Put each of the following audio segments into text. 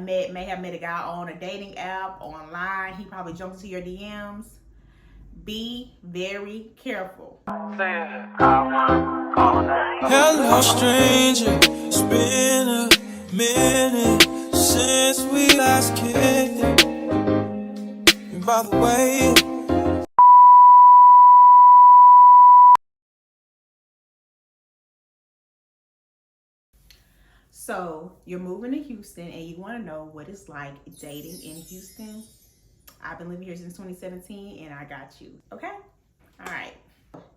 may have met a guy on a dating app, online. He probably jumped into your DMs. Be very careful. Hello, stranger. It's been a minute since we last kicked it. And by the way, So you're moving to Houston and you want to know what it's like dating in Houston. I've been living here since 2017 and I got you. Okay? All right.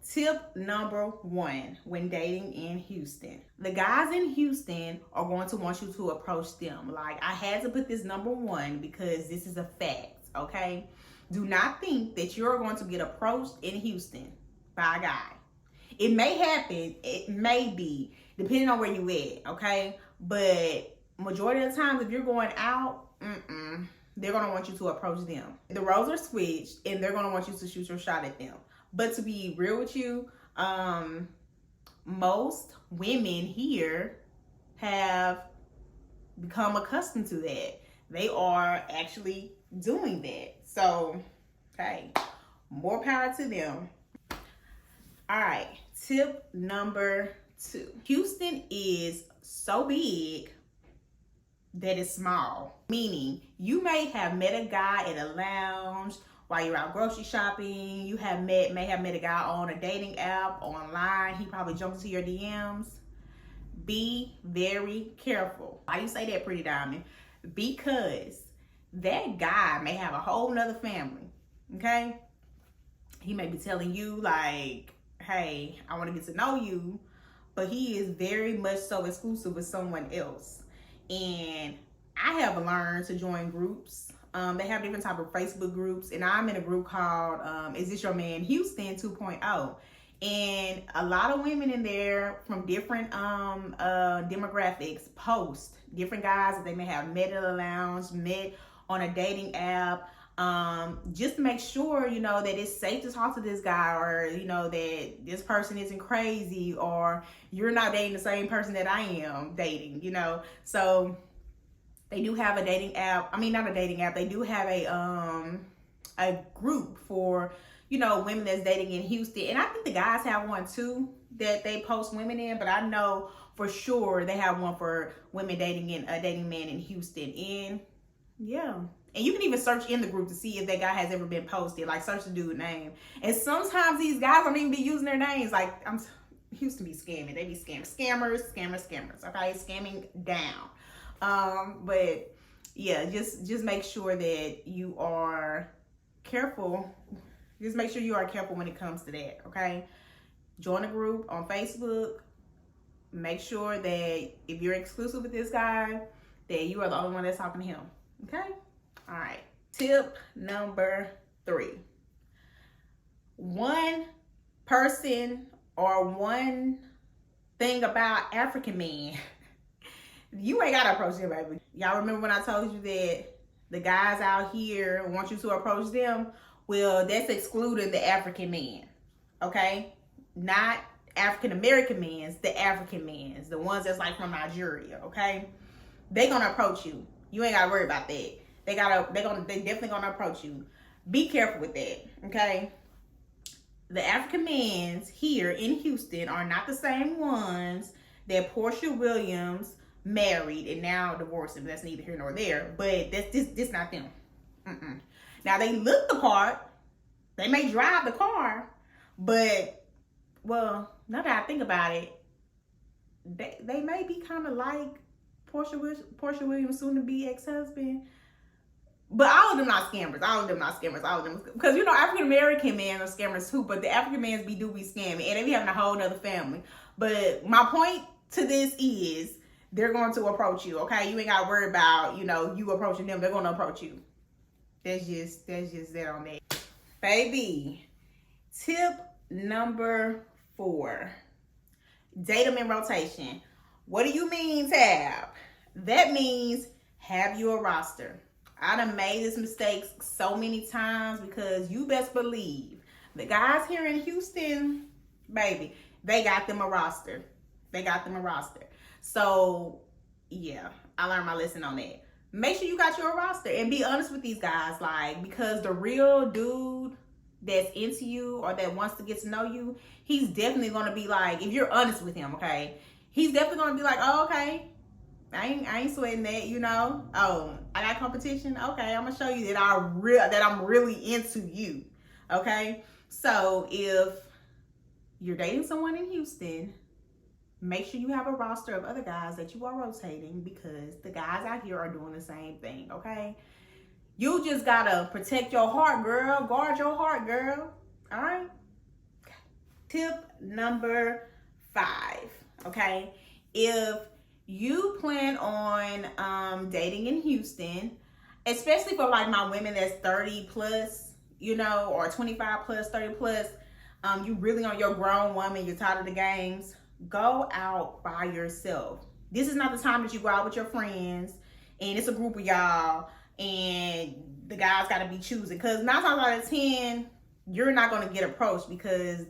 Tip number 1 when dating in Houston. The guys in Houston are going to want you to approach them. Like, I had to put this number 1 because this is a fact, okay? Do not think that you're going to get approached in Houston by a guy. It may happen, it may be, depending on where you at, okay? But majority of the time, if you're going out, they're going to want you to approach them. The roles are switched and they're going to want you to shoot your shot at them. But to be real with you, most women here have become accustomed to that. They are actually doing that. So, hey, more power to them. All right, tip number 2. Houston is so big that it's small. Meaning, you may have met a guy at a lounge while you're out grocery shopping. You may have met a guy on a dating app, online. He probably jumped into your DMs. Be very careful. Why you say that, Pretty Diamond? Because that guy may have a whole nother family, okay? He may be telling you like, hey, I want to get to know you, but he is very much so exclusive with someone else. And I have learned to join groups. They have different type of Facebook groups, and I'm in a group called Is This Your Man Houston 2.0. And a lot of women in there from different demographics post different guys that they may have met at a lounge, met on a dating app, just to make sure, you know, that it's safe to talk to this guy, or, you know, that this person isn't crazy, or you're not dating the same person that I am dating, you know. So they do have a dating app. I mean, not a dating app. They do have a group for, you know, women that's dating in Houston. And I think the guys have one too that they post women in, but I know for sure they have one for women dating in a dating man in Houston. And yeah. And you can even search in the group to see if that guy has ever been posted. Like, search the dude's name. And sometimes these guys don't even be using their names. Like, Houston be scamming. They be scammers. Scammers. Okay? Scamming down. But yeah, just make sure that you are careful. Just make sure you are careful when it comes to that, okay? Join a group on Facebook. Make sure that if you're exclusive with this guy, that you are the only one that's talking to him, okay? All right. Tip number 3. One person or one thing about African men. You ain't gotta approach them, baby. Y'all remember when I told you that the guys out here want you to approach them? Well, that's excluding the African men, okay? Not African American men, the African men, the ones that's like from Nigeria, okay? They gonna approach you. You ain't gotta worry about that. They definitely gonna approach you. Be careful with that, okay? The African men here in Houston are not the same ones that Portia Williams married and now divorced him. That's neither here nor there, but this not them. Now, they look the part. They may drive the car, but, well, now that I think about it, they may be kind of like Portia Williams' soon-to-be ex-husband. But all of them not scammers. All of them. Because, you know, African-American men are scammers too, but the African men be scamming, and they be having a whole nother family. But my point to this is, they're going to approach you, okay? You ain't got to worry about, you know, you approaching them. They're going to approach you. That's just that on that. Baby, tip number 4. Date them in rotation. What do you mean, Tab? That means have you a roster. I done made this mistake so many times because you best believe the guys here in Houston, baby, they got them a roster. So, yeah, I learned my lesson on that. make sure you got your roster and be honest with these guys. Like, because the real dude that's into you or that wants to get to know you, he's definitely going to be like, if you're honest with him, okay, he's definitely going to be like, oh, okay, I ain't sweating that, you know. Oh, I got competition. Okay, I'm gonna show you that I'm really into you. Okay, so if you're dating someone in Houston, make sure you have a roster of other guys that you are rotating, because the guys out here are doing the same thing. Okay, you just gotta protect your heart, girl. Guard your heart, girl. All right. Tip number 5. Okay, if you plan on dating in Houston, especially for like my women that's 30 plus, you know, or 25 plus, 30 plus, you really on your grown woman, you're tired of the games, go out by yourself. This is not the time that you go out with your friends and it's a group of y'all and the guys got to be choosing, because 9 times out of 10 you're not going to get approached, because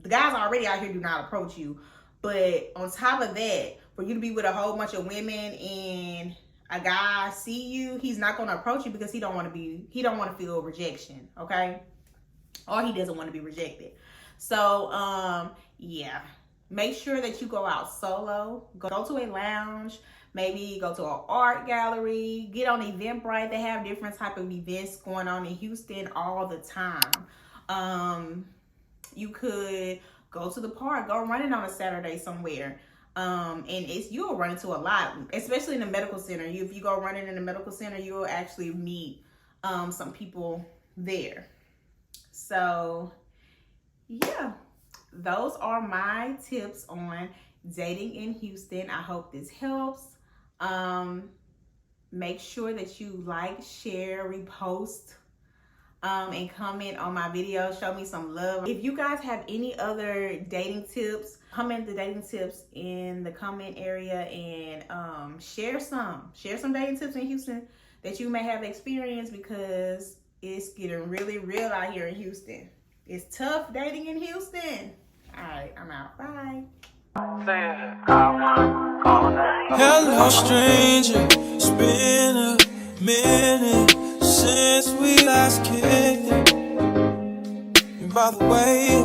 the guys already out here do not approach you. But on top of that, for you to be with a whole bunch of women and a guy see you, he's not going to approach you because he don't want to feel rejection, okay? Or he doesn't want to be rejected. So, yeah, make sure that you go out solo. Go to a lounge, maybe go to an art gallery, get on Eventbrite. They have different type of events going on in Houston all the time. You could go to the park, go running on a Saturday somewhere. And you'll run into a lot, especially in the medical center. If you go running in the medical center, you'll actually meet some people there. So yeah, those are my tips on dating in Houston. I hope this helps. Make sure that you like, share, repost, and comment on my video. Show me some love. If you guys have any other dating tips, comment the dating tips in the comment area, and share some dating tips in Houston that you may have experienced, because it's getting really real out here in Houston. It's tough dating in Houston. All right, I'm out. Bye. Hello, stranger. It's been a minute since we last kicked it. And by the way,